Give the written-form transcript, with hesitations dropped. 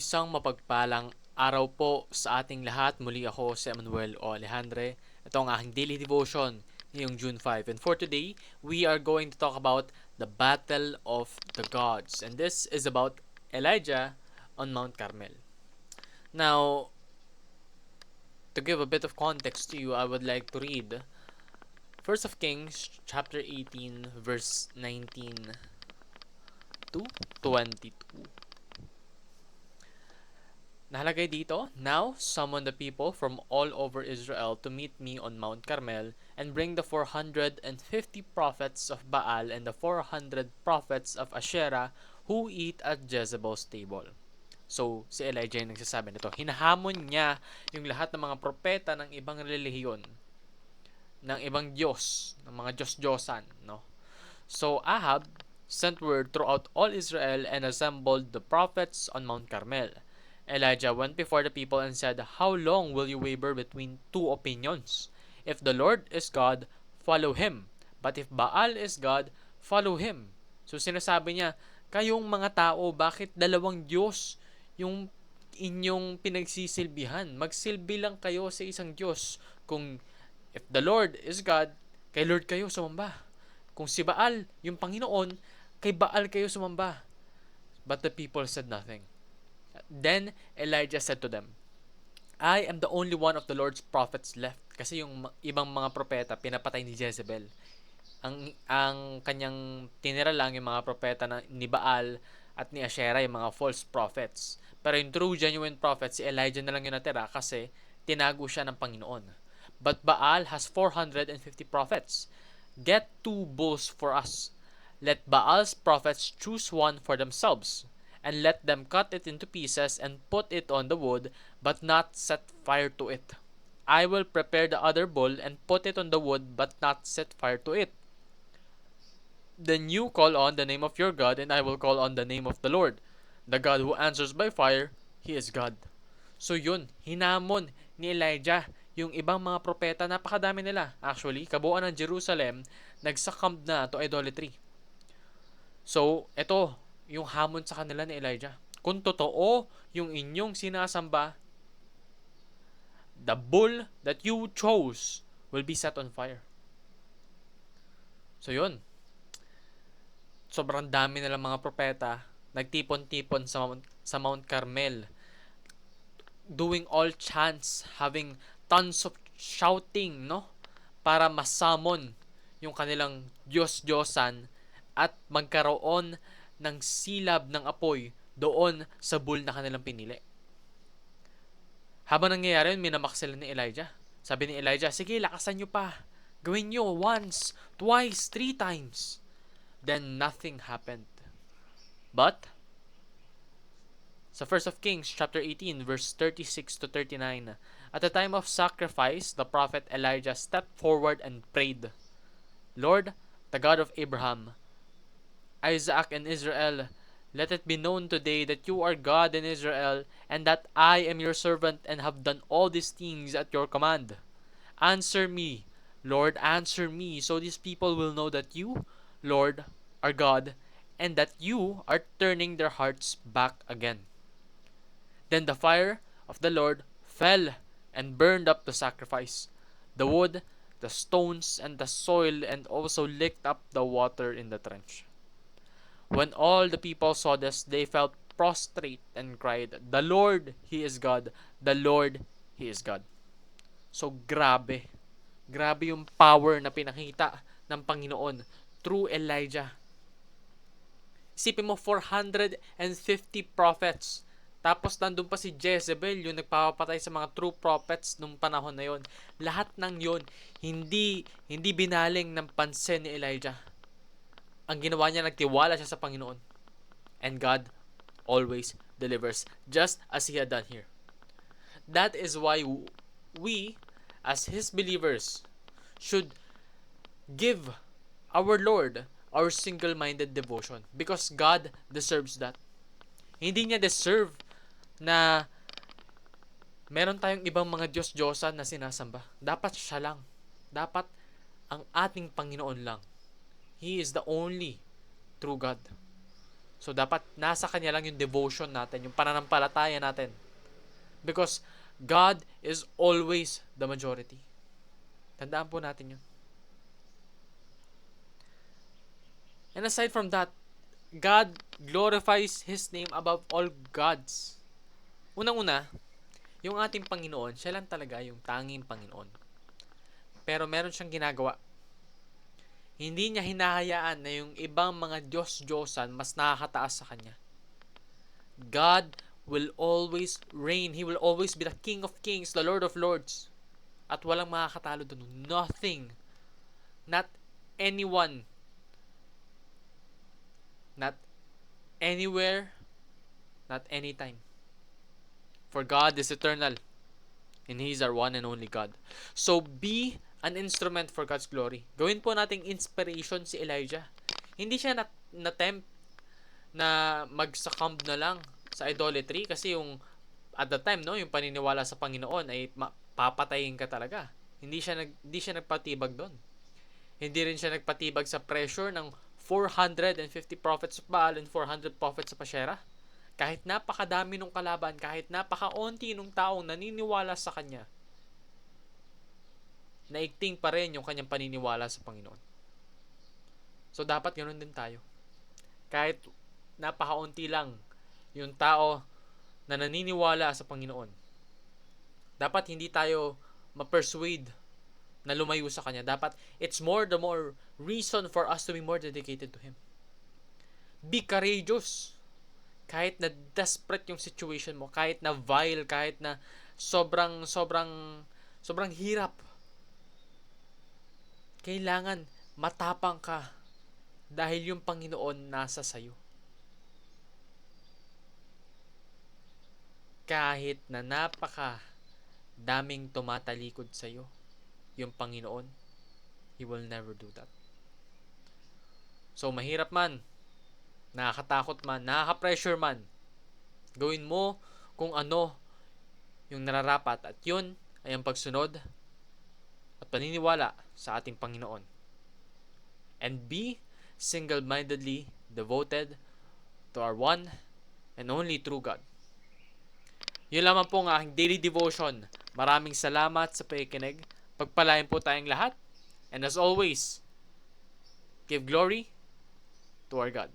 Isang mapagpalang araw po sa ating lahat. Muli ako si Emmanuel O. Alejandre. Ito ang aking daily devotion ngayong June 5. And for today, we are going to talk about the Battle of the Gods. And this is about Elijah on Mount Carmel. Now, to give a bit of context to you, I would like to read 1 of Kings chapter 18 verse 19 to 22. Nakalagay dito, "Now summon the people from all over Israel to meet me on Mount Carmel and bring the 450 prophets of Baal and the 400 prophets of Asherah who eat at Jezebel's table." So, si Elijah yung nagsasabi nito. Hinahamon niya yung lahat ng mga propeta ng ibang relihiyon, ng ibang Diyos, ng mga Diyos-Diyosan, no? So, Ahab sent word throughout all Israel and assembled the prophets on Mount Carmel. Elijah went before the people and said, "How long will you waver between two opinions? If the Lord is God, follow Him. But if Baal is God, follow Him." So sinasabi niya, kayong mga tao, bakit dalawang Diyos yung inyong pinagsisilbihan? Magsilbi lang kayo sa isang Diyos. Kung if the Lord is God, kay Lord kayo sumamba. Kung si Baal, yung Panginoon, kay Baal kayo sumamba. But the people said nothing. Then Elijah said to them, "I am the only one of the Lord's prophets left." Kasi yung ibang mga propeta, pinapatay ni Jezebel. Ang kanyang tinira lang yung mga propeta ni Baal at ni Asherah, yung mga false prophets. Pero yung true, genuine prophet, si Elijah na lang yung natira kasi tinago siya ng Panginoon. "But Baal has 450 prophets. Get 2 bulls for us. Let Baal's prophets choose one for themselves, and let them cut it into pieces and put it on the wood, but not set fire to it. I will prepare the other bull and put it on the wood, but not set fire to it. Then you call on the name of your God, and I will call on the name of the Lord. The God who answers by fire, He is God." So yun, hinamon ni Elijah yung ibang mga propeta, napakadami nila. Actually, kabuuan ng Jerusalem, nagsakam na to idolatry. So, ito, yung hamon sa kanila ni Elijah. Kung totoo yung inyong sinasamba, the bull that you chose will be set on fire. So, yun. Sobrang dami nilang mga propeta, nagtipon-tipon sa Mount Carmel, doing all chants, having tons of shouting, no? Para masamon yung kanilang Diyos-Diyosan at magkaroon ng silab ng apoy doon sa bull na kanilang pinili. Habang nangyayari yun, minamak sila ni Elijah. Sabi ni Elijah, "Sige, lakasan nyo pa. Gawin nyo once, twice, 3 times." Then nothing happened. But sa 1 of Kings chapter 18 verse 36 to 39, at the time of sacrifice, the prophet Elijah stepped forward and prayed, "Lord, the God of Abraham, Isaac, and Israel, let it be known today that you are God in Israel, and that I am your servant and have done all these things at your command. Answer me, Lord, answer me, so these people will know that you, Lord, are God, and that you are turning their hearts back again." Then the fire of the Lord fell and burned up the sacrifice, the wood, the stones, and the soil, and also licked up the water in the trench. When all the people saw this, they fell prostrate and cried, "The Lord, He is God. The Lord, He is God." So grabe. Grabe yung power na pinakita ng Panginoon through Elijah. Isipin mo, 450 prophets. Tapos nandun pa si Jezebel, yung nagpapatay sa mga true prophets nung panahon na yon. Lahat ng yon, hindi binaling ng pansin ni Elijah. Ang ginawa niya, nagtiwala siya sa Panginoon. And God always delivers, just as He had done here. That is why we, as His believers, should give our Lord our single-minded devotion. Because God deserves that. Hindi niya deserve na meron tayong ibang mga Diyos-Diyosan na sinasamba. Dapat siya lang. Dapat ang ating Panginoon lang. He is the only true God. So, dapat nasa Kanya lang yung devotion natin, yung pananampalataya natin. Because God is always the majority. Tandaan po natin yun. And aside from that, God glorifies His name above all gods. Unang-una, yung ating Panginoon, siya lang talaga yung tanging Panginoon. Pero meron siyang ginagawa. Hindi niya hinahayaan na yung ibang mga Diyos-Diyosan mas nakakataas sa Kanya. God will always reign. He will always be the King of Kings, the Lord of Lords. At walang makakatalo doon. Nothing. Not anyone. Not anywhere. Not anytime. For God is eternal. And He is our one and only God. So be an instrument for God's glory. Gawin po nating inspiration si Elijah. Hindi siya na-tempt na mag-succumb na lang sa idolatry kasi yung at the time, no, yung paniniwala sa Panginoon ay papatayin ka talaga. Hindi siya nagpatibag doon. Hindi rin siya nagpatibag sa pressure ng 450 prophets of Baal and 400 prophets of Asherah. Kahit napakadami nung kalaban, kahit napakaunti nung taong naniniwala sa kanya, naigting pa rin yung kanyang paniniwala sa Panginoon. So, dapat ganoon din tayo. Kahit napakaunti lang yung tao na naniniwala sa Panginoon, dapat hindi tayo ma-persuade na lumayo sa Kanya. Dapat, it's the more reason for us to be more dedicated to Him. Be courageous. Kahit na desperate yung situation mo, kahit na vile, kahit na sobrang hirap, kailangan matapang ka dahil yung Panginoon nasa sayo. Kahit na daming tumatalikod sa'yo, yung Panginoon, He will never do that. So, mahirap man, nakakatakot man, nakaka-pressure man, gawin mo kung ano yung nararapat at yun ay ang pagsunod at paniniwala sa ating Panginoon. And be single-mindedly devoted to our one and only true God. Yun lamang po ang aking daily devotion. Maraming salamat sa pakikinig. Pagpalain po tayong lahat. And as always, give glory to our God.